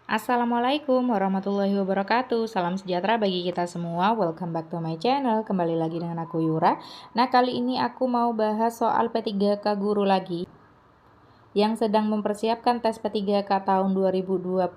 Assalamualaikum warahmatullahi wabarakatuh. Salam sejahtera bagi kita semua. Welcome back to my channel. Kembali lagi dengan aku Yura. Nah, kali ini aku mau bahas soal P3K guru lagi yang sedang mempersiapkan tes P3K tahun 2025.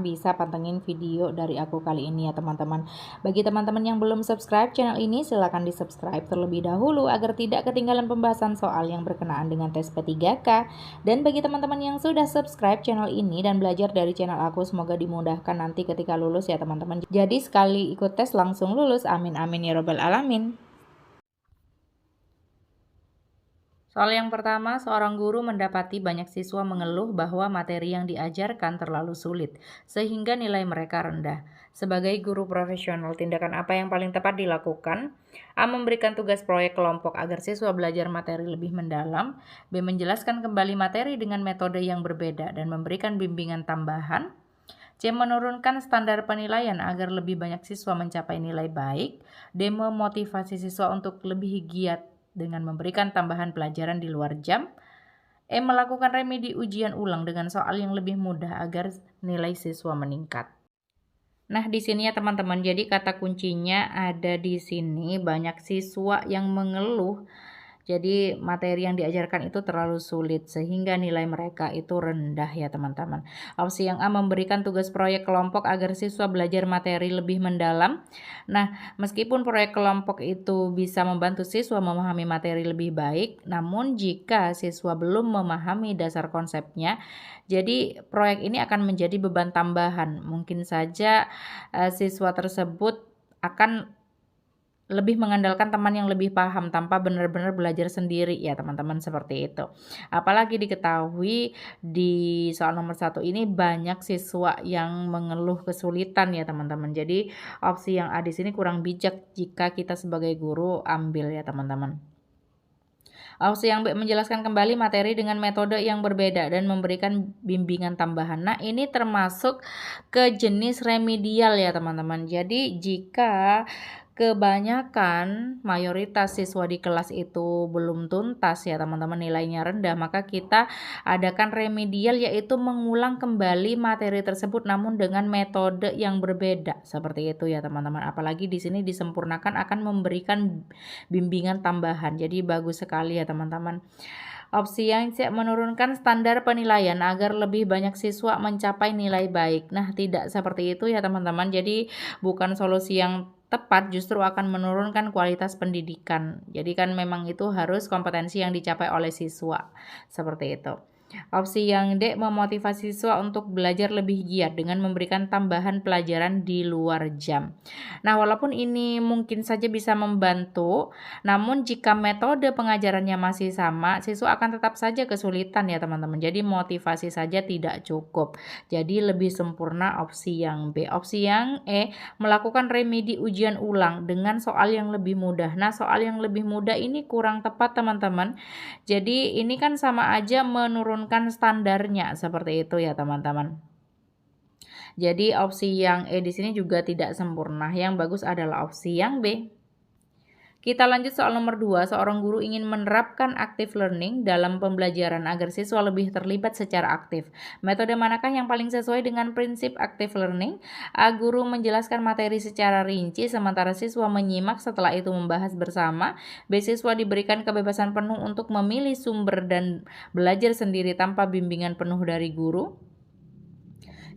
Bisa pantengin video dari aku kali ini ya teman-teman. Bagi teman-teman yang belum subscribe channel ini, silahkan di subscribe terlebih dahulu agar tidak ketinggalan pembahasan soal yang berkenaan dengan tes P3K. Dan bagi teman-teman yang sudah subscribe channel ini dan belajar dari channel aku, semoga dimudahkan nanti ketika lulus ya teman-teman. Jadi sekali ikut tes langsung lulus, amin amin ya robbal alamin. Soal yang pertama, seorang guru mendapati banyak siswa mengeluh bahwa materi yang diajarkan terlalu sulit, sehingga nilai mereka rendah. Sebagai guru profesional, tindakan apa yang paling tepat dilakukan? A. Memberikan tugas proyek kelompok agar siswa belajar materi lebih mendalam. B. Menjelaskan kembali materi dengan metode yang berbeda dan memberikan bimbingan tambahan. C. Menurunkan standar penilaian agar lebih banyak siswa mencapai nilai baik. D. Memotivasi siswa untuk lebih giat dengan memberikan tambahan pelajaran di luar jam. Melakukan remedi ujian ulang dengan soal yang lebih mudah agar nilai siswa meningkat. Nah, di sini ya teman-teman, jadi kata kuncinya ada di sini, banyak siswa yang mengeluh. Jadi materi yang diajarkan itu terlalu sulit sehingga nilai mereka itu rendah ya teman-teman. Opsi yang A, memberikan tugas proyek kelompok agar siswa belajar materi lebih mendalam. Nah, meskipun proyek kelompok itu bisa membantu siswa memahami materi lebih baik, namun jika siswa belum memahami dasar konsepnya, jadi proyek ini akan menjadi beban tambahan. Mungkin saja siswa tersebut akan lebih mengandalkan teman yang lebih paham tanpa benar-benar belajar sendiri ya teman-teman, seperti itu. Apalagi diketahui di soal nomor 1 ini banyak siswa yang mengeluh kesulitan ya teman-teman. Jadi opsi yang A di sini kurang bijak jika kita sebagai guru ambil ya teman-teman. Opsi yang B, menjelaskan kembali materi dengan metode yang berbeda dan memberikan bimbingan tambahan. Nah, ini termasuk ke jenis remedial ya teman-teman. Jadi jika kebanyakan mayoritas siswa di kelas itu belum tuntas ya teman-teman, nilainya rendah, maka kita adakan remedial, yaitu mengulang kembali materi tersebut namun dengan metode yang berbeda, seperti itu ya teman-teman. Apalagi di sini disempurnakan akan memberikan bimbingan tambahan. Jadi bagus sekali ya teman-teman. Opsi yang C, menurunkan standar penilaian agar lebih banyak siswa mencapai nilai baik. Nah, tidak seperti itu ya teman-teman. Jadi bukan solusi yang tepat, justru akan menurunkan kualitas pendidikan. Jadi kan memang itu harus kompetensi yang dicapai oleh siswa. Seperti itu. Opsi yang D, memotivasi siswa untuk belajar lebih giat dengan memberikan tambahan pelajaran di luar jam. Nah, walaupun ini mungkin saja bisa membantu, namun jika metode pengajarannya masih sama, siswa akan tetap saja kesulitan ya teman-teman. Jadi motivasi saja tidak cukup. Jadi lebih sempurna opsi yang B. Opsi yang E, melakukan remedi ujian ulang dengan soal yang lebih mudah. Nah, soal yang lebih mudah ini kurang tepat teman-teman. Jadi ini kan sama aja menurunkan standarnya, seperti itu ya teman-teman. Jadi opsi yang E di sini juga tidak sempurna. Yang bagus adalah opsi yang B. Kita lanjut soal nomor 2. Seorang guru ingin menerapkan active learning dalam pembelajaran agar siswa lebih terlibat secara aktif. Metode manakah yang paling sesuai dengan prinsip active learning? A. Guru menjelaskan materi secara rinci sementara siswa menyimak, setelah itu membahas bersama. B. Siswa diberikan kebebasan penuh untuk memilih sumber dan belajar sendiri tanpa bimbingan penuh dari guru.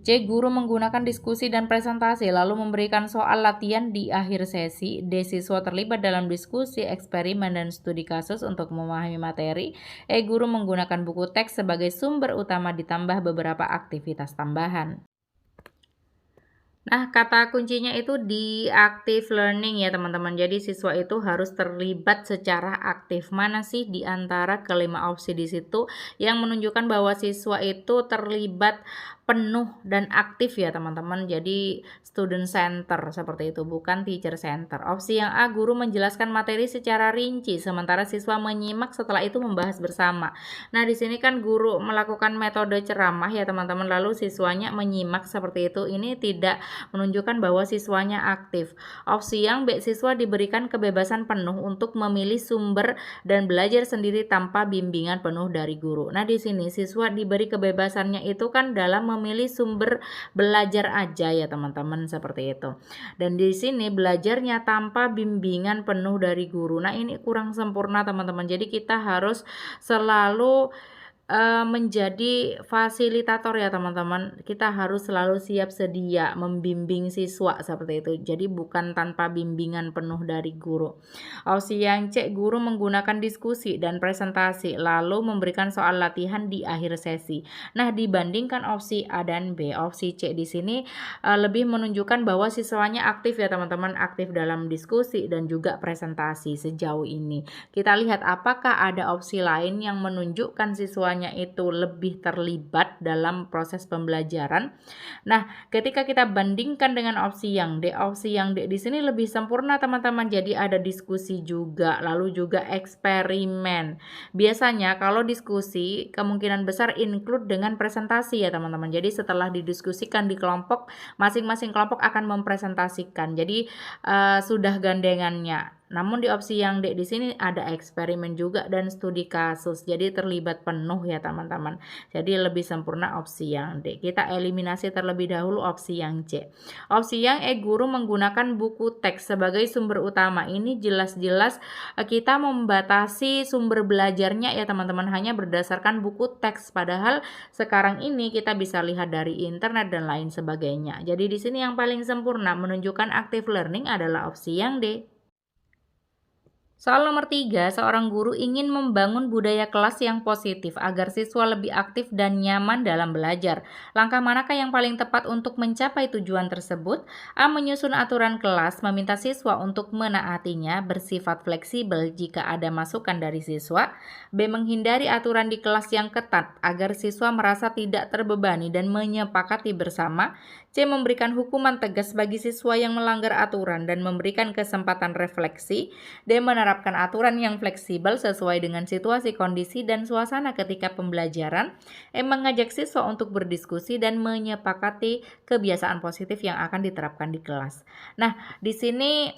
C. Guru menggunakan diskusi dan presentasi lalu memberikan soal latihan di akhir sesi. D. Siswa terlibat dalam diskusi, eksperimen, dan studi kasus untuk memahami materi. E. Guru menggunakan buku teks sebagai sumber utama ditambah beberapa aktivitas tambahan. Nah, kata kuncinya itu di active learning ya teman-teman. Jadi siswa itu harus terlibat secara aktif. Mana sih di antara kelima opsi di situ yang menunjukkan bahwa siswa itu terlibat penuh dan aktif ya teman-teman. Jadi student center seperti itu, bukan teacher center. Opsi yang A, guru menjelaskan materi secara rinci sementara siswa menyimak, setelah itu membahas bersama. Nah, di sini kan guru melakukan metode ceramah ya teman-teman, lalu siswanya menyimak seperti itu. Ini tidak menunjukkan bahwa siswanya aktif. Opsi yang B, siswa diberikan kebebasan penuh untuk memilih sumber dan belajar sendiri tanpa bimbingan penuh dari guru. Nah, di sini siswa diberi kebebasannya itu kan dalam memilih sumber belajar aja ya teman-teman, seperti itu. Dan di sini belajarnya tanpa bimbingan penuh dari guru. Nah, ini kurang sempurna teman-teman. Jadi kita harus selalu menjadi fasilitator ya teman-teman. Kita harus selalu siap sedia membimbing siswa seperti itu. Jadi bukan tanpa bimbingan penuh dari guru. Opsi yang C, guru menggunakan diskusi dan presentasi lalu memberikan soal latihan di akhir sesi. Nah, dibandingkan opsi A dan B, opsi C di sini lebih menunjukkan bahwa siswanya aktif ya teman-teman, aktif dalam diskusi dan juga presentasi sejauh ini. Kita lihat apakah ada opsi lain yang menunjukkan siswanya itu lebih terlibat dalam proses pembelajaran. Nah, ketika kita bandingkan dengan opsi yang D di sini lebih sempurna teman-teman. Jadi ada diskusi juga, lalu juga eksperimen. Biasanya kalau diskusi kemungkinan besar include dengan presentasi ya teman-teman. Jadi setelah didiskusikan di kelompok, masing-masing kelompok akan mempresentasikan. Jadi sudah gandengannya. Namun di opsi yang D di sini ada eksperimen juga dan studi kasus. Jadi terlibat penuh ya teman-teman. Jadi lebih sempurna opsi yang D. Kita eliminasi terlebih dahulu opsi yang C. Opsi yang E, guru menggunakan buku teks sebagai sumber utama. Ini jelas-jelas kita membatasi sumber belajarnya ya teman-teman, hanya berdasarkan buku teks. Padahal sekarang ini kita bisa lihat dari internet dan lain sebagainya. Jadi di sini yang paling sempurna menunjukkan active learning adalah opsi yang D. Soal nomor 3, seorang guru ingin membangun budaya kelas yang positif agar siswa lebih aktif dan nyaman dalam belajar. Langkah manakah yang paling tepat untuk mencapai tujuan tersebut? A, menyusun aturan kelas, meminta siswa untuk menaatinya, bersifat fleksibel jika ada masukan dari siswa. B, menghindari aturan di kelas yang ketat agar siswa merasa tidak terbebani dan menyepakati bersama. C, memberikan hukuman tegas bagi siswa yang melanggar aturan dan memberikan kesempatan refleksi. D, menerapkan aturan yang fleksibel sesuai dengan situasi, kondisi, dan suasana ketika pembelajaran. E, mengajak siswa untuk berdiskusi dan menyepakati kebiasaan positif yang akan diterapkan di kelas. Nah, di sini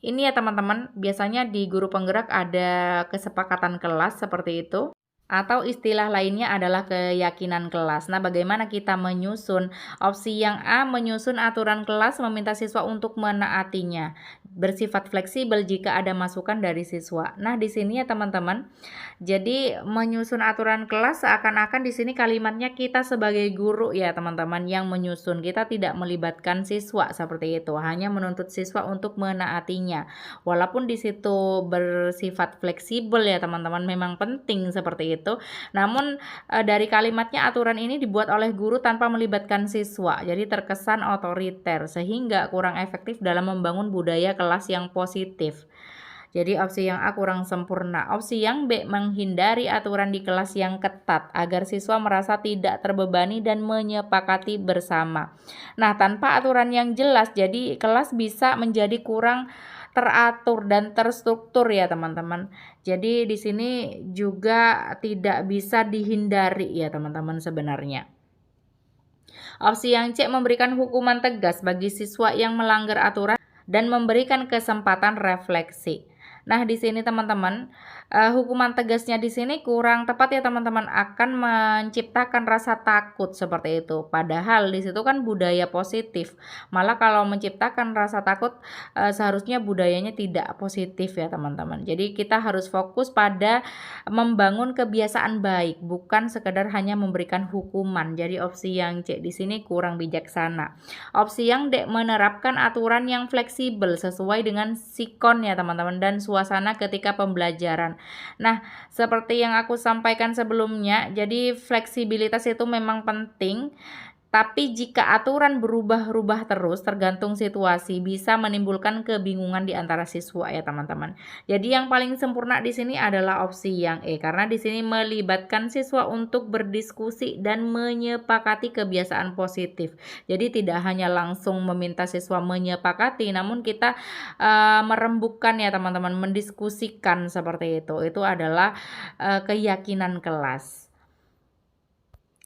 ini ya teman-teman, biasanya di guru penggerak ada kesepakatan kelas seperti itu. Atau istilah lainnya adalah keyakinan kelas. Nah, bagaimana kita menyusun? Opsi yang A, menyusun aturan kelas, meminta siswa untuk menaatinya, bersifat fleksibel jika ada masukan dari siswa. Nah, di sini ya teman-teman, jadi menyusun aturan kelas seakan-akan di sini kalimatnya kita sebagai guru ya teman-teman yang menyusun. Kita tidak melibatkan siswa seperti itu, hanya menuntut siswa untuk menaatinya. Walaupun di situ bersifat fleksibel ya teman-teman, memang penting seperti itu. Namun dari kalimatnya aturan ini dibuat oleh guru tanpa melibatkan siswa. Jadi terkesan otoriter sehingga kurang efektif dalam membangun budaya kelas yang positif. Jadi opsi yang A kurang sempurna. Opsi yang B, menghindari aturan di kelas yang ketat agar siswa merasa tidak terbebani dan menyepakati bersama. Nah, tanpa aturan yang jelas, jadi kelas bisa menjadi kurang teratur dan terstruktur ya teman-teman. Jadi di sini juga tidak bisa dihindari ya teman-teman sebenarnya. Opsi yang C, memberikan hukuman tegas bagi siswa yang melanggar aturan dan memberikan kesempatan refleksi. Nah, di sini teman-teman, hukuman tegasnya di sini kurang tepat ya teman-teman, akan menciptakan rasa takut seperti itu. Padahal di situ kan budaya positif. Malah kalau menciptakan rasa takut seharusnya budayanya tidak positif ya teman-teman. Jadi kita harus fokus pada membangun kebiasaan baik, bukan sekedar hanya memberikan hukuman. Jadi opsi yang C di sini kurang bijaksana. Opsi yang D, menerapkan aturan yang fleksibel sesuai dengan sikon ya teman-teman dan suasana ketika pembelajaran. Nah, seperti yang aku sampaikan sebelumnya, jadi fleksibilitas itu memang penting. Tapi jika aturan berubah-ubah terus tergantung situasi, bisa menimbulkan kebingungan di antara siswa ya teman-teman. Jadi yang paling sempurna di sini adalah opsi yang E, karena di sini melibatkan siswa untuk berdiskusi dan menyepakati kebiasaan positif. Jadi tidak hanya langsung meminta siswa menyepakati, namun kita merembukkan ya teman-teman, mendiskusikan seperti itu. Itu adalah keyakinan kelas.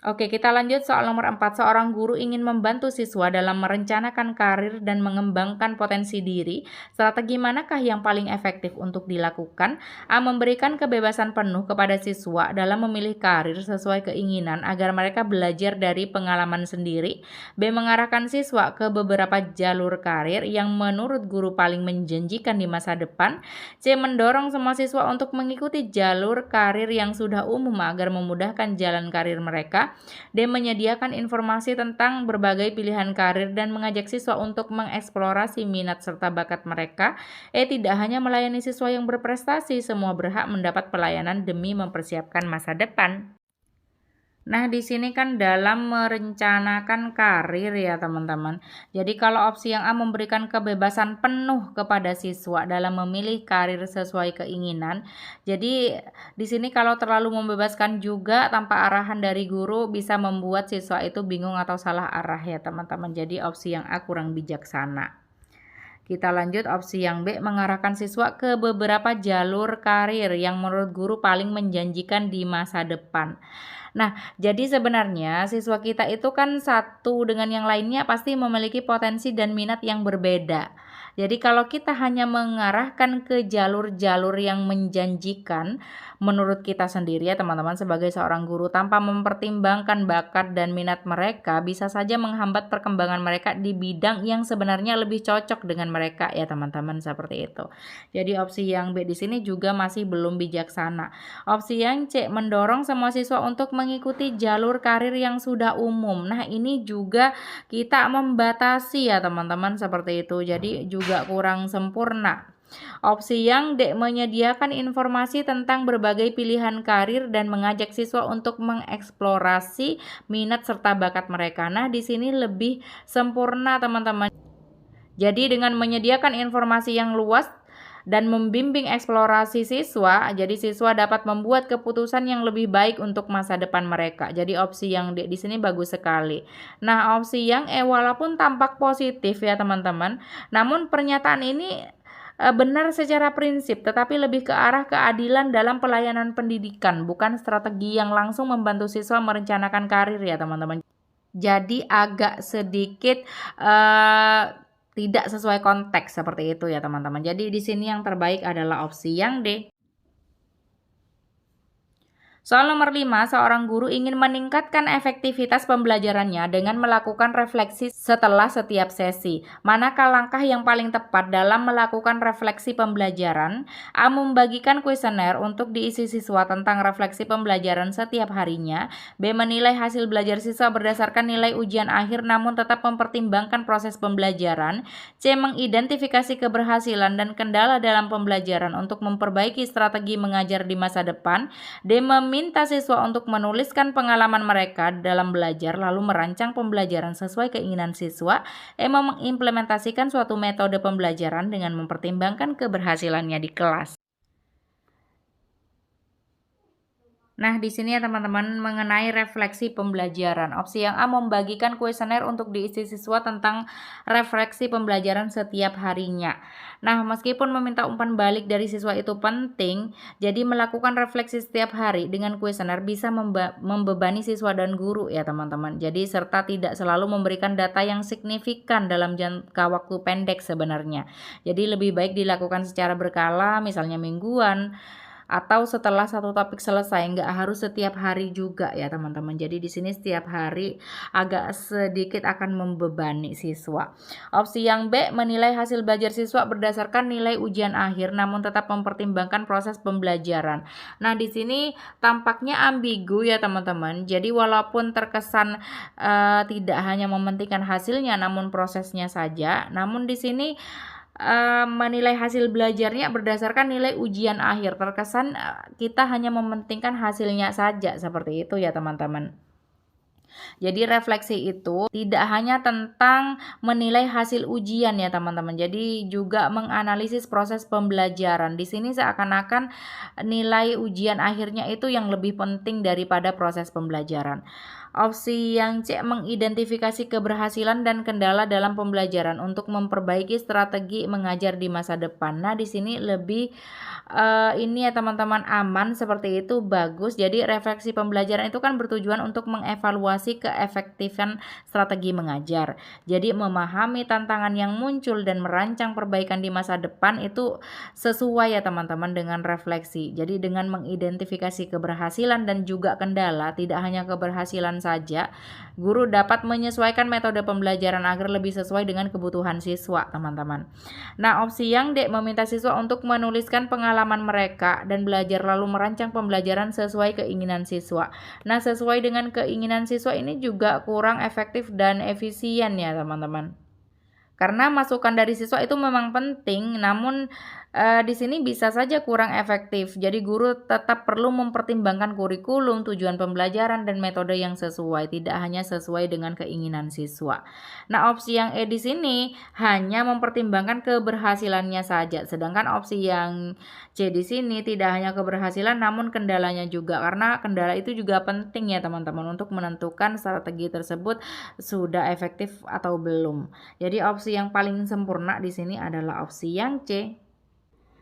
Oke, kita lanjut soal nomor 4. Seorang guru ingin membantu siswa dalam merencanakan karir dan mengembangkan potensi diri. Strategi manakah yang paling efektif untuk dilakukan? A. Memberikan kebebasan penuh kepada siswa dalam memilih karir sesuai keinginan agar mereka belajar dari pengalaman sendiri. B. Mengarahkan siswa ke beberapa jalur karir yang menurut guru paling menjanjikan di masa depan. C. Mendorong semua siswa untuk mengikuti jalur karir yang sudah umum agar memudahkan jalan karir mereka. D. Menyediakan informasi tentang berbagai pilihan karir dan mengajak siswa untuk mengeksplorasi minat serta bakat mereka. E. Tidak hanya melayani siswa yang berprestasi, semua berhak mendapat pelayanan demi mempersiapkan masa depan. Nah, di sini kan dalam merencanakan karir ya teman-teman. Jadi kalau opsi yang A memberikan kebebasan penuh kepada siswa dalam memilih karir sesuai keinginan. Jadi di sini kalau terlalu membebaskan juga tanpa arahan dari guru bisa membuat siswa itu bingung atau salah arah ya teman-teman. Jadi opsi yang A kurang bijaksana. Kita lanjut opsi yang B, mengarahkan siswa ke beberapa jalur karir yang menurut guru paling menjanjikan di masa depan. Nah, jadi sebenarnya siswa kita itu kan satu dengan yang lainnya pasti memiliki potensi dan minat yang berbeda. Jadi kalau kita hanya mengarahkan ke jalur-jalur yang menjanjikan menurut kita sendiri ya teman-teman sebagai seorang guru tanpa mempertimbangkan bakat dan minat mereka bisa saja menghambat perkembangan mereka di bidang yang sebenarnya lebih cocok dengan mereka ya teman-teman seperti itu. Jadi opsi yang B di sini juga masih belum bijaksana. Opsi yang C mendorong semua siswa untuk mengikuti jalur karir yang sudah umum. Nah, ini juga kita membatasi ya teman-teman seperti itu. Jadi juga kurang sempurna. Opsi yang D menyediakan informasi tentang berbagai pilihan karir dan mengajak siswa untuk mengeksplorasi minat serta bakat mereka. Nah, di sini lebih sempurna teman-teman. Jadi dengan menyediakan informasi yang luas dan membimbing eksplorasi siswa, jadi siswa dapat membuat keputusan yang lebih baik untuk masa depan mereka. Jadi opsi yang di sini bagus sekali. Nah, opsi yang E walaupun tampak positif ya teman-teman, namun pernyataan ini benar secara prinsip, tetapi lebih ke arah keadilan dalam pelayanan pendidikan, bukan strategi yang langsung membantu siswa merencanakan karir ya teman-teman. Jadi agak sedikit tidak sesuai konteks seperti itu ya teman-teman. Jadi di sini yang terbaik adalah opsi yang D. Soal nomor 5, seorang guru ingin meningkatkan efektivitas pembelajarannya dengan melakukan refleksi setelah setiap sesi. Manakah langkah yang paling tepat dalam melakukan refleksi pembelajaran? A. Membagikan kuesioner untuk diisi siswa tentang refleksi pembelajaran setiap harinya. B. Menilai hasil belajar siswa berdasarkan nilai ujian akhir namun tetap mempertimbangkan proses pembelajaran. C. Mengidentifikasi keberhasilan dan kendala dalam pembelajaran untuk memperbaiki strategi mengajar di masa depan. D. Minta siswa untuk menuliskan pengalaman mereka dalam belajar lalu merancang pembelajaran sesuai keinginan siswa. Mengimplementasikan suatu metode pembelajaran dengan mempertimbangkan keberhasilannya di kelas. Nah, di sini ya teman-teman mengenai refleksi pembelajaran. Opsi yang A membagikan kuesioner untuk diisi siswa tentang refleksi pembelajaran setiap harinya. Nah, meskipun meminta umpan balik dari siswa itu penting, jadi melakukan refleksi setiap hari dengan kuesioner bisa membebani siswa dan guru ya teman-teman. Jadi serta tidak selalu memberikan data yang signifikan dalam jangka waktu pendek sebenarnya. Jadi lebih baik dilakukan secara berkala, misalnya mingguan, atau setelah satu topik selesai, nggak harus setiap hari juga ya teman-teman. Jadi di sini setiap hari agak sedikit akan membebani siswa. Opsi yang B menilai hasil belajar siswa berdasarkan nilai ujian akhir namun tetap mempertimbangkan proses pembelajaran. Nah, di sini tampaknya ambigu ya teman-teman. Jadi walaupun terkesan tidak hanya mementingkan hasilnya namun prosesnya saja, namun di sini menilai hasil belajarnya berdasarkan nilai ujian akhir. Terkesan kita hanya mementingkan hasilnya saja seperti itu ya teman-teman. Jadi refleksi itu tidak hanya tentang menilai hasil ujian ya teman-teman. Jadi juga menganalisis proses pembelajaran. Di sini seakan-akan nilai ujian akhirnya itu yang lebih penting daripada proses pembelajaran. Opsi yang C, mengidentifikasi keberhasilan dan kendala dalam pembelajaran untuk memperbaiki strategi mengajar di masa depan. Nah, di sini lebih ini ya teman-teman, aman seperti itu, bagus. Jadi refleksi pembelajaran itu kan bertujuan untuk mengevaluasi keefektifan strategi mengajar. Jadi memahami tantangan yang muncul dan merancang perbaikan di masa depan itu sesuai ya teman-teman dengan refleksi. Jadi dengan mengidentifikasi keberhasilan dan juga kendala, tidak hanya keberhasilan saja, guru dapat menyesuaikan metode pembelajaran agar lebih sesuai dengan kebutuhan siswa, teman-teman. Nah, opsi yang D, meminta siswa untuk menuliskan pengalaman mereka dan belajar lalu merancang pembelajaran sesuai keinginan siswa. Nah, sesuai dengan keinginan siswa ini juga kurang efektif dan efisien ya, teman-teman. Karena masukan dari siswa itu memang penting, namun di sini bisa saja kurang efektif. Jadi guru tetap perlu mempertimbangkan kurikulum, tujuan pembelajaran, dan metode yang sesuai, tidak hanya sesuai dengan keinginan siswa. Nah, opsi yang E di sini hanya mempertimbangkan keberhasilannya saja, sedangkan opsi yang C di sini tidak hanya keberhasilan namun kendalanya juga, karena kendala itu juga penting ya teman-teman untuk menentukan strategi tersebut sudah efektif atau belum. Jadi opsi yang paling sempurna di sini adalah opsi yang C.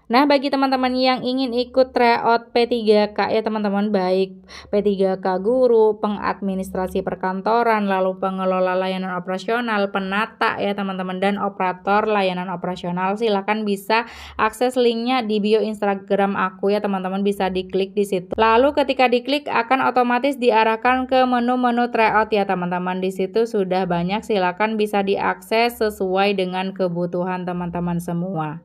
Nah, bagi teman-teman yang ingin ikut tryout P3K ya teman-teman, baik P3K guru, pengadministrasi perkantoran, lalu pengelola layanan operasional, penata ya teman-teman, dan operator layanan operasional, silahkan bisa akses linknya di bio Instagram aku ya teman-teman, bisa diklik di situ. Lalu ketika diklik akan otomatis diarahkan ke menu-menu tryout ya teman-teman. Di situ sudah banyak, silahkan bisa diakses sesuai dengan kebutuhan teman-teman semua.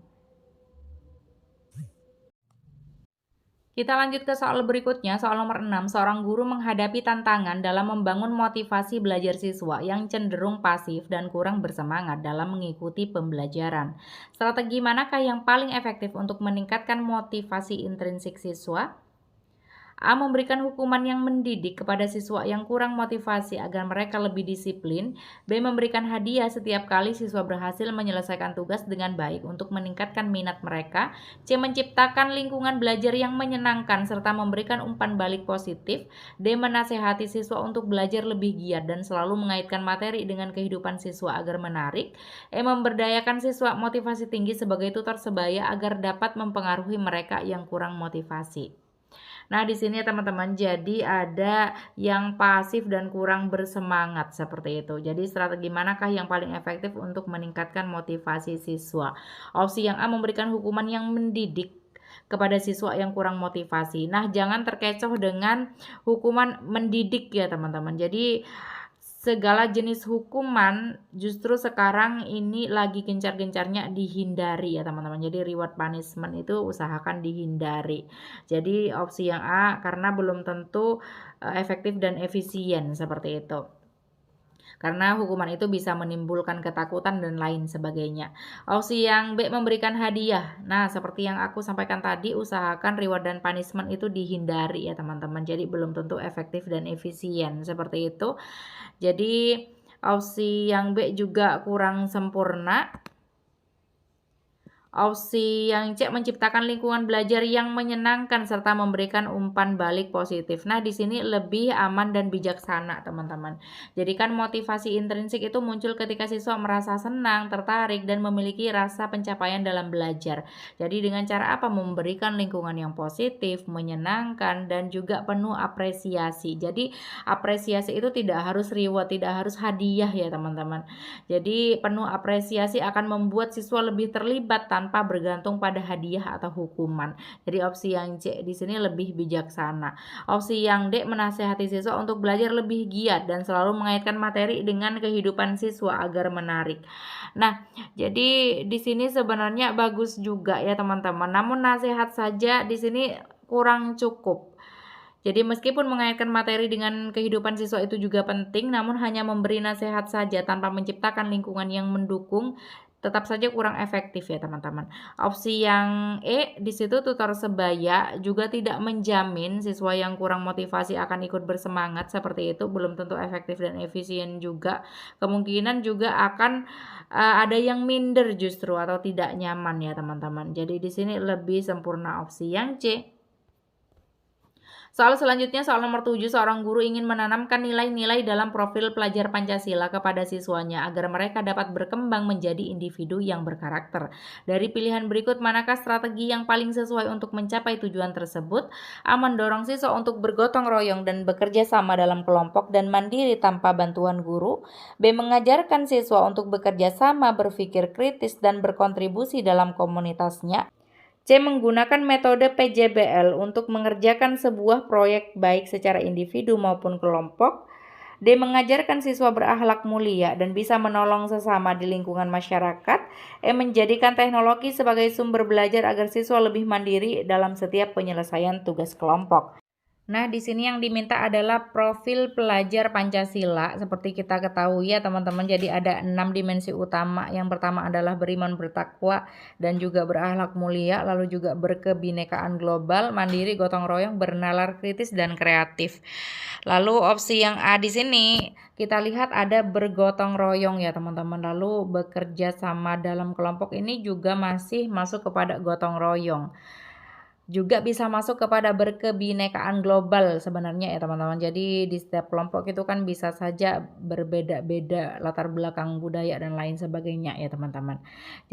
Kita lanjut ke soal berikutnya, soal nomor 6. Seorang guru menghadapi tantangan dalam membangun motivasi belajar siswa yang cenderung pasif dan kurang bersemangat dalam mengikuti pembelajaran. Strategi manakah yang paling efektif untuk meningkatkan motivasi intrinsik siswa? A. Memberikan hukuman yang mendidik kepada siswa yang kurang motivasi agar mereka lebih disiplin. B. Memberikan hadiah setiap kali siswa berhasil menyelesaikan tugas dengan baik untuk meningkatkan minat mereka. C. Menciptakan lingkungan belajar yang menyenangkan serta memberikan umpan balik positif. D. Menasehati siswa untuk belajar lebih giat dan selalu mengaitkan materi dengan kehidupan siswa agar menarik. E. Memberdayakan siswa motivasi tinggi sebagai tutor sebaya agar dapat mempengaruhi mereka yang kurang motivasi. Nah, di sini ya teman-teman, jadi ada yang pasif dan kurang bersemangat seperti itu. Jadi strategi manakah yang paling efektif untuk meningkatkan motivasi siswa? Opsi yang A, memberikan hukuman yang mendidik kepada siswa yang kurang motivasi. Nah, jangan terkecoh dengan hukuman mendidik ya teman-teman. Jadi segala jenis hukuman justru sekarang ini lagi gencar-gencarnya dihindari ya teman-teman. Jadi reward punishment itu usahakan dihindari. Jadi opsi yang A karena belum tentu efektif dan efisien seperti itu. Karena hukuman itu bisa menimbulkan ketakutan dan lain sebagainya. Opsi yang B, memberikan hadiah. Nah, seperti yang aku sampaikan tadi, usahakan reward dan punishment itu dihindari ya teman-teman. Jadi belum tentu efektif dan efisien seperti itu. Jadi opsi yang B juga kurang sempurna. Opsi yang C, menciptakan lingkungan belajar yang menyenangkan serta memberikan umpan balik positif. Nah, di sini lebih aman dan bijaksana, teman-teman. Jadi kan motivasi intrinsik itu muncul ketika siswa merasa senang, tertarik, dan memiliki rasa pencapaian dalam belajar. Jadi dengan cara apa? Memberikan lingkungan yang positif, menyenangkan, dan juga penuh apresiasi. Jadi apresiasi itu tidak harus reward, tidak harus hadiah ya, teman-teman. Jadi penuh apresiasi akan membuat siswa lebih terlibat tanpa bergantung pada hadiah atau hukuman. Jadi opsi yang C di sini lebih bijaksana. Opsi yang D, menasehati siswa untuk belajar lebih giat dan selalu mengaitkan materi dengan kehidupan siswa agar menarik. Nah, jadi di sini sebenarnya bagus juga ya teman-teman. Namun nasihat saja di sini kurang cukup. Jadi meskipun mengaitkan materi dengan kehidupan siswa itu juga penting, namun hanya memberi nasihat saja tanpa menciptakan lingkungan yang mendukung tetap saja kurang efektif ya teman-teman. Opsi yang E, di situ tutor sebaya juga tidak menjamin siswa yang kurang motivasi akan ikut bersemangat seperti itu, belum tentu efektif dan efisien juga. Kemungkinan juga akan ada yang minder justru atau tidak nyaman ya teman-teman. Jadi di sini lebih sempurna opsi yang C. Soal selanjutnya, soal nomor 7, seorang guru ingin menanamkan nilai-nilai dalam profil pelajar Pancasila kepada siswanya agar mereka dapat berkembang menjadi individu yang berkarakter. Dari pilihan berikut, manakah strategi yang paling sesuai untuk mencapai tujuan tersebut? A. Mendorong siswa untuk bergotong royong dan bekerja sama dalam kelompok dan mandiri tanpa bantuan guru. B. Mengajarkan siswa untuk bekerja sama, berpikir kritis, dan berkontribusi dalam komunitasnya. C. Menggunakan metode PJBL untuk mengerjakan sebuah proyek baik secara individu maupun kelompok. D. Mengajarkan siswa berakhlak mulia dan bisa menolong sesama di lingkungan masyarakat. E. Menjadikan teknologi sebagai sumber belajar agar siswa lebih mandiri dalam setiap penyelesaian tugas kelompok. Nah, di sini yang diminta adalah profil pelajar Pancasila. Seperti kita ketahui ya teman-teman, jadi ada 6 dimensi utama. Yang pertama adalah beriman, bertakwa, dan juga berakhlak mulia, lalu juga berkebinekaan global, mandiri, gotong royong, bernalar kritis, dan kreatif. Lalu opsi yang A di sini kita lihat ada bergotong royong ya teman-teman. Lalu bekerja sama dalam kelompok ini juga masih masuk kepada gotong royong. Juga bisa masuk kepada berkebinekaan global sebenarnya ya teman-teman. Jadi di setiap kelompok itu kan bisa saja berbeda-beda latar belakang budaya dan lain sebagainya ya teman-teman.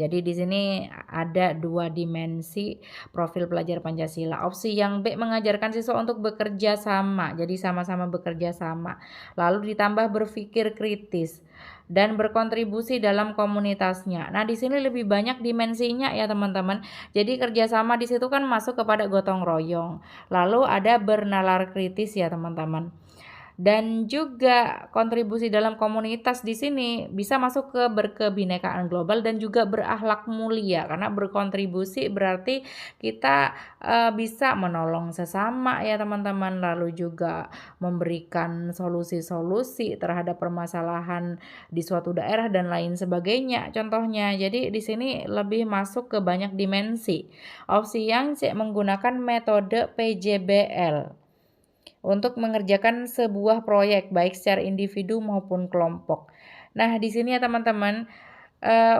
Jadi di sini ada 2 dimensi profil pelajar Pancasila. Opsi yang B, mengajarkan siswa untuk bekerja sama. Jadi sama-sama bekerja sama. Lalu ditambah berpikir kritis dan berkontribusi dalam komunitasnya. Nah, di sini lebih banyak dimensinya ya teman-teman. Jadi kerjasama di situ kan masuk kepada gotong royong. Lalu ada bernalar kritis ya teman-teman. Dan juga kontribusi dalam komunitas di sini bisa masuk ke berkebinekaan global dan juga berakhlak mulia, karena berkontribusi berarti kita bisa menolong sesama ya teman-teman, lalu juga memberikan solusi-solusi terhadap permasalahan di suatu daerah dan lain sebagainya contohnya. Jadi di sini lebih masuk ke banyak dimensi. Opsi yang C, menggunakan metode PJBL untuk mengerjakan sebuah proyek baik secara individu maupun kelompok. Nah, di sini ya teman-teman,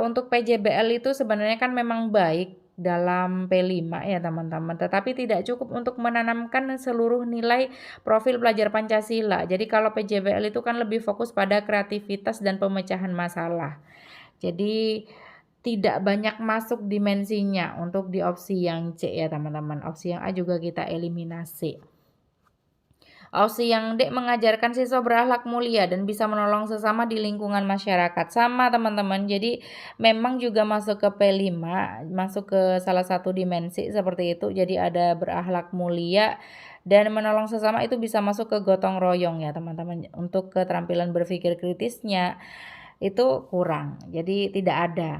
untuk PJBL itu sebenarnya kan memang baik dalam P5 ya teman-teman, tetapi tidak cukup untuk menanamkan seluruh nilai profil pelajar Pancasila. Jadi kalau PJBL itu kan lebih fokus pada kreativitas dan pemecahan masalah. Jadi tidak banyak masuk dimensinya untuk di opsi yang C ya teman-teman. Opsi yang A juga kita eliminasi. Opsi yang D, mengajarkan siswa berakhlak mulia dan bisa menolong sesama di lingkungan masyarakat. Sama teman-teman, jadi memang juga masuk ke P5, masuk ke salah satu dimensi seperti itu. Jadi ada berakhlak mulia dan menolong sesama, itu bisa masuk ke gotong royong ya teman-teman. Untuk keterampilan berpikir kritisnya itu kurang, jadi tidak ada.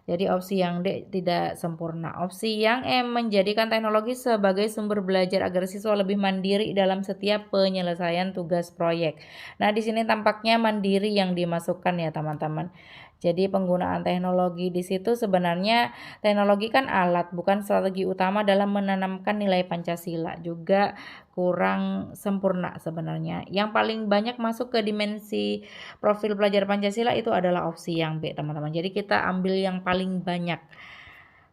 Jadi opsi yang D tidak sempurna. Opsi yang E, menjadikan teknologi sebagai sumber belajar agar siswa lebih mandiri dalam setiap penyelesaian tugas proyek. Nah, di sini tampaknya mandiri yang dimasukkan ya teman-teman. Jadi penggunaan teknologi di situ sebenarnya teknologi kan alat, bukan strategi utama dalam menanamkan nilai Pancasila. Juga kurang sempurna sebenarnya. Yang paling banyak masuk ke dimensi profil pelajar Pancasila itu adalah opsi yang B, teman-teman. Jadi kita ambil yang paling banyak.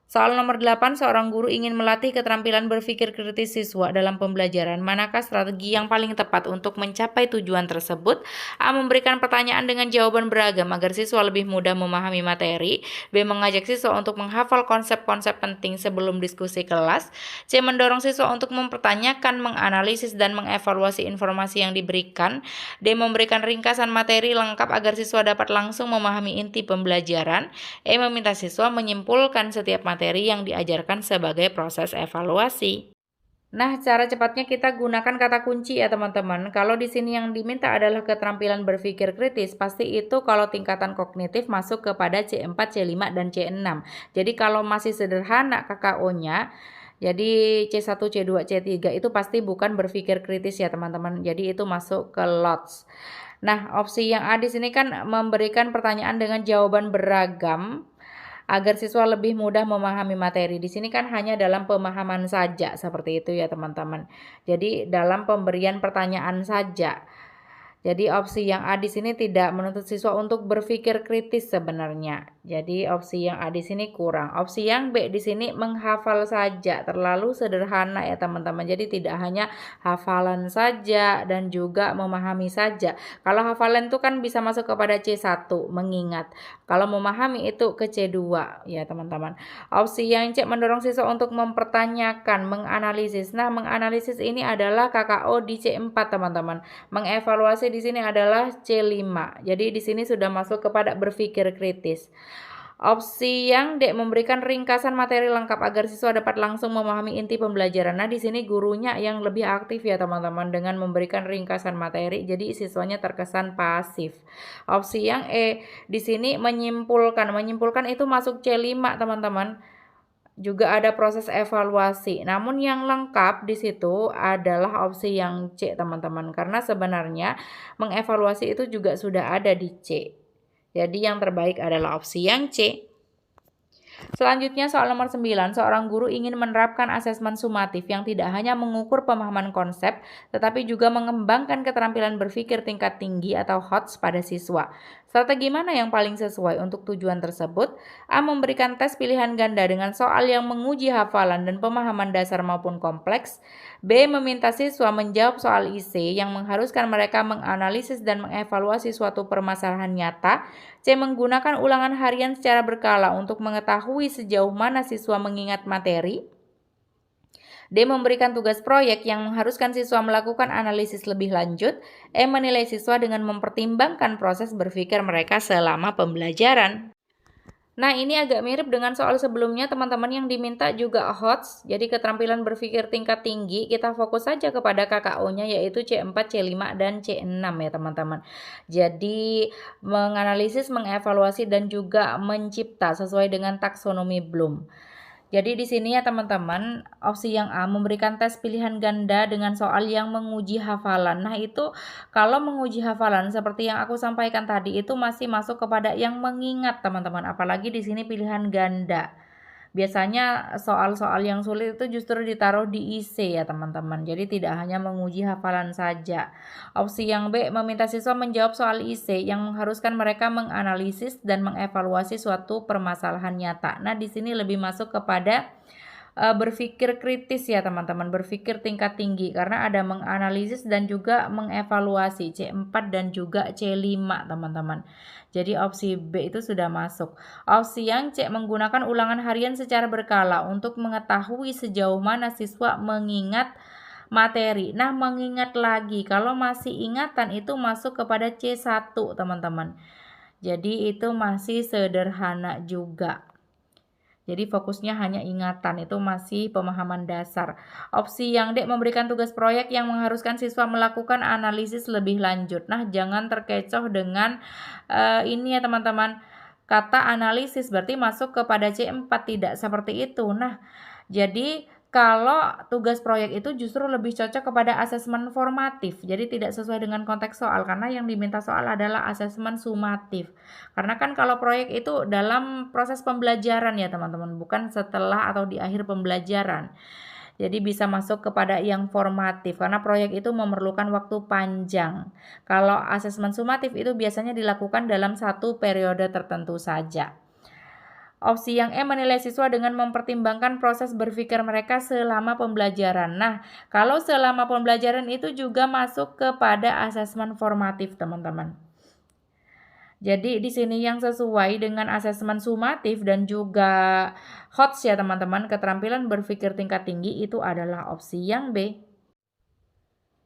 Soal nomor 8, seorang guru ingin melatih keterampilan berpikir kritis siswa dalam pembelajaran. Manakah strategi yang paling tepat untuk mencapai tujuan tersebut? A. Memberikan pertanyaan dengan jawaban beragam agar siswa lebih mudah memahami materi. B. Mengajak siswa untuk menghafal konsep-konsep penting sebelum diskusi kelas. C. Mendorong siswa untuk mempertanyakan, menganalisis, dan mengevaluasi informasi yang diberikan. D. Memberikan ringkasan materi lengkap agar siswa dapat langsung memahami inti pembelajaran. E. Meminta siswa menyimpulkan setiap materi yang diajarkan sebagai proses evaluasi. Nah, cara cepatnya kita gunakan kata kunci ya teman-teman. Kalau di sini yang diminta adalah keterampilan berpikir kritis, pasti itu kalau tingkatan kognitif masuk kepada C4, C5, dan C6. Jadi kalau masih sederhana KKO-nya, jadi C1, C2, C3 itu pasti bukan berpikir kritis ya teman-teman. Jadi itu masuk ke LOTS. Nah, opsi yang A di sini kan memberikan pertanyaan dengan jawaban beragam agar siswa lebih mudah memahami materi. Di sini kan hanya dalam pemahaman saja, seperti itu ya teman-teman. Jadi dalam pemberian pertanyaan saja. Jadi opsi yang A di sini tidak menuntut siswa untuk berpikir kritis sebenarnya. Jadi opsi yang A di sini kurang. Opsi yang B di sini menghafal saja, terlalu sederhana ya teman-teman. Jadi tidak hanya hafalan saja dan juga memahami saja. Kalau hafalan itu kan bisa masuk kepada C1, mengingat. Kalau memahami itu ke C2 ya teman-teman. Opsi yang C mendorong siswa untuk mempertanyakan, menganalisis. Nah, menganalisis ini adalah KKO di C4 teman-teman. Mengevaluasi di sini adalah C5. Jadi di sini sudah masuk kepada berpikir kritis. Opsi yang D memberikan ringkasan materi lengkap agar siswa dapat langsung memahami inti pembelajaran. Nah, di sini gurunya yang lebih aktif ya teman-teman dengan memberikan ringkasan materi. Jadi siswanya terkesan pasif. Opsi yang E di sini menyimpulkan. Menyimpulkan itu masuk C5 teman-teman. Juga ada proses evaluasi. Namun yang lengkap di situ adalah opsi yang C, teman-teman. Karena sebenarnya mengevaluasi itu juga sudah ada di C. Jadi yang terbaik adalah opsi yang C. Selanjutnya soal nomor 9, seorang guru ingin menerapkan asesmen sumatif yang tidak hanya mengukur pemahaman konsep, tetapi juga mengembangkan keterampilan berpikir tingkat tinggi atau HOTS pada siswa. Strategi mana yang paling sesuai untuk tujuan tersebut? A. Memberikan tes pilihan ganda dengan soal yang menguji hafalan dan pemahaman dasar maupun kompleks. B. Meminta siswa menjawab soal IC yang mengharuskan mereka menganalisis dan mengevaluasi suatu permasalahan nyata. C. Menggunakan ulangan harian secara berkala untuk mengetahui sejauh mana siswa mengingat materi. D. Memberikan tugas proyek yang mengharuskan siswa melakukan analisis lebih lanjut. E. Menilai siswa dengan mempertimbangkan proses berpikir mereka selama pembelajaran. Nah, ini agak mirip dengan soal sebelumnya teman-teman yang diminta juga HOTS. Jadi keterampilan berpikir tingkat tinggi, kita fokus saja kepada KKO-nya yaitu C4, C5, dan C6 ya teman-teman. Jadi menganalisis, mengevaluasi, dan juga mencipta sesuai dengan taksonomi Bloom. Jadi di sini ya teman-teman, opsi yang A memberikan tes pilihan ganda dengan soal yang menguji hafalan. Nah, itu kalau menguji hafalan seperti yang aku sampaikan tadi itu masih masuk kepada yang mengingat teman-teman, apalagi di sini pilihan ganda. Biasanya soal-soal yang sulit itu justru ditaruh di IC ya teman-teman. Jadi tidak hanya menguji hafalan saja. Opsi yang B meminta siswa menjawab soal IC yang mengharuskan mereka menganalisis dan mengevaluasi suatu permasalahan nyata. Nah, di sini lebih masuk kepada berpikir kritis ya teman-teman, berpikir tingkat tinggi karena ada menganalisis dan juga mengevaluasi C4 dan juga C5 teman-teman. Jadi opsi B itu sudah masuk. Opsi yang C menggunakan ulangan harian secara berkala untuk mengetahui sejauh mana siswa mengingat materi. Nah, mengingat lagi kalau masih ingatan itu masuk kepada C1 teman-teman. Jadi itu masih sederhana juga. Jadi fokusnya hanya ingatan, itu masih pemahaman dasar. Opsi yang D memberikan tugas proyek yang mengharuskan siswa melakukan analisis lebih lanjut. Nah, jangan terkecoh dengan ini ya teman-teman. Kata analisis berarti masuk kepada C4, tidak seperti itu. Nah, jadi kalau tugas proyek itu justru lebih cocok kepada asesmen formatif. Jadi tidak sesuai dengan konteks soal karena yang diminta soal adalah asesmen sumatif. Karena kan kalau proyek itu dalam proses pembelajaran ya teman-teman, bukan setelah atau di akhir pembelajaran. Jadi bisa masuk kepada yang formatif karena proyek itu memerlukan waktu panjang. Kalau asesmen sumatif itu biasanya dilakukan dalam satu periode tertentu saja. Opsi yang E menilai siswa dengan mempertimbangkan proses berpikir mereka selama pembelajaran. Nah, kalau selama pembelajaran itu juga masuk kepada asesmen formatif, teman-teman. Jadi di sini yang sesuai dengan asesmen sumatif dan juga HOTS ya teman-teman, keterampilan berpikir tingkat tinggi itu adalah opsi yang B.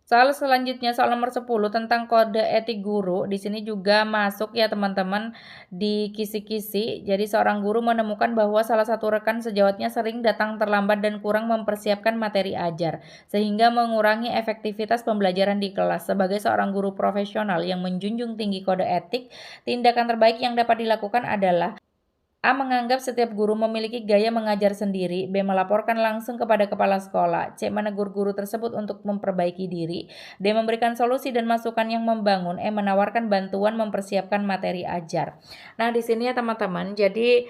Soal selanjutnya soal nomor 10 tentang kode etik guru. Di sini juga masuk ya teman-teman di kisi-kisi. Jadi seorang guru menemukan bahwa salah satu rekan sejawatnya sering datang terlambat dan kurang mempersiapkan materi ajar sehingga mengurangi efektivitas pembelajaran di kelas. Sebagai seorang guru profesional yang menjunjung tinggi kode etik, tindakan terbaik yang dapat dilakukan adalah A menganggap setiap guru memiliki gaya mengajar sendiri, B melaporkan langsung kepada kepala sekolah, C menegur guru tersebut untuk memperbaiki diri, D memberikan solusi dan masukan yang membangun, E menawarkan bantuan mempersiapkan materi ajar. Nah, di sini ya teman-teman, jadi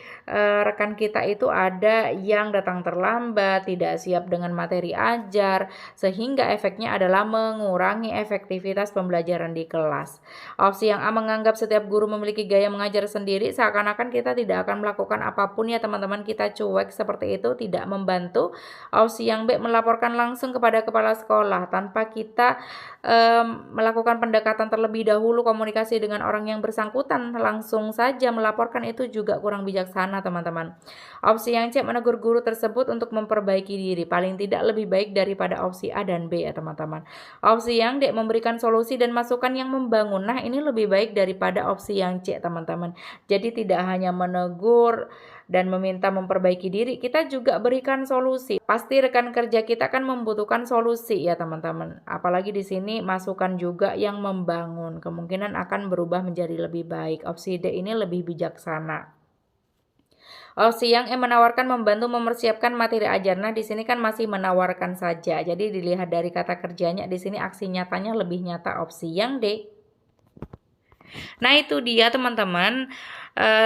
rekan kita itu ada yang datang terlambat, tidak siap dengan materi ajar, sehingga efeknya adalah mengurangi efektivitas pembelajaran di kelas. Opsi yang A menganggap setiap guru memiliki gaya mengajar sendiri, seakan-akan kita tidak akan melakukan apapun ya teman-teman, kita cuek seperti itu, tidak membantu. Opsi yang B melaporkan langsung kepada kepala sekolah tanpa kita melakukan pendekatan terlebih dahulu, komunikasi dengan orang yang bersangkutan, langsung saja melaporkan, itu juga kurang bijaksana teman-teman. Opsi yang C menegur guru tersebut untuk memperbaiki diri, paling tidak lebih baik daripada opsi A dan B ya teman-teman. Opsi yang D memberikan solusi dan masukan yang membangun, nah ini lebih baik daripada opsi yang C teman-teman. Jadi tidak hanya menegur dan meminta memperbaiki diri, kita juga berikan solusi. Pasti rekan kerja kita kan membutuhkan solusi ya teman-teman. Apalagi di sini masukan juga yang membangun, kemungkinan akan berubah menjadi lebih baik. Opsi D ini lebih bijaksana. Opsi yang E menawarkan membantu mempersiapkan materi ajar. Nah, di sini kan masih menawarkan saja. Jadi dilihat dari kata kerjanya, di sini aksi nyatanya lebih nyata opsi yang D. Nah, itu dia teman-teman.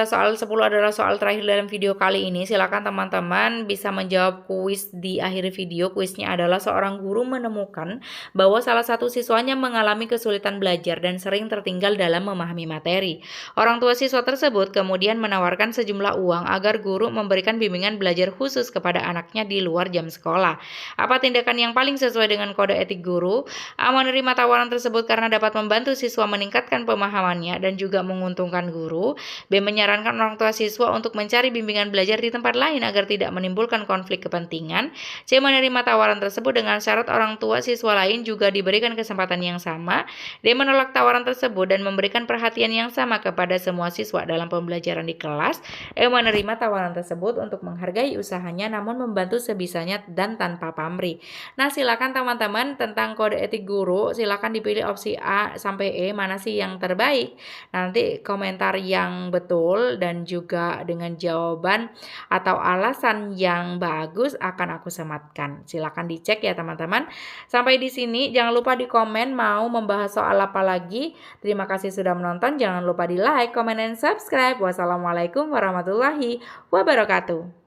Soal 10 adalah soal terakhir dalam video kali ini. Silakan teman-teman bisa menjawab kuis di akhir video. Kuisnya adalah seorang guru menemukan bahwa salah satu siswanya mengalami kesulitan belajar dan sering tertinggal dalam memahami materi. Orang tua siswa tersebut kemudian menawarkan sejumlah uang agar guru memberikan bimbingan belajar khusus kepada anaknya di luar jam sekolah. Apa tindakan yang paling sesuai dengan kode etik guru? A menerima tawaran tersebut karena dapat membantu siswa meningkatkan pemahamannya dan juga menguntungkan guru. B menyarankan orang tua siswa untuk mencari bimbingan belajar di tempat lain agar tidak menimbulkan konflik kepentingan. C menerima tawaran tersebut dengan syarat orang tua siswa lain juga diberikan kesempatan yang sama. D menolak tawaran tersebut dan memberikan perhatian yang sama kepada semua siswa dalam pembelajaran di kelas. E menerima tawaran tersebut untuk menghargai usahanya namun membantu sebisanya dan tanpa pamrih. Nah, silakan teman-teman tentang kode etik guru, silakan dipilih opsi A sampai E, mana sih yang terbaik. Nanti komentar yang betul dan juga dengan jawaban atau alasan yang bagus akan aku sematkan. Silakan dicek ya teman-teman. Sampai di sini, jangan lupa di komen mau membahas soal apa lagi. Terima kasih sudah menonton. Jangan lupa di like, comment, dan subscribe. Wassalamualaikum warahmatullahi wabarakatuh.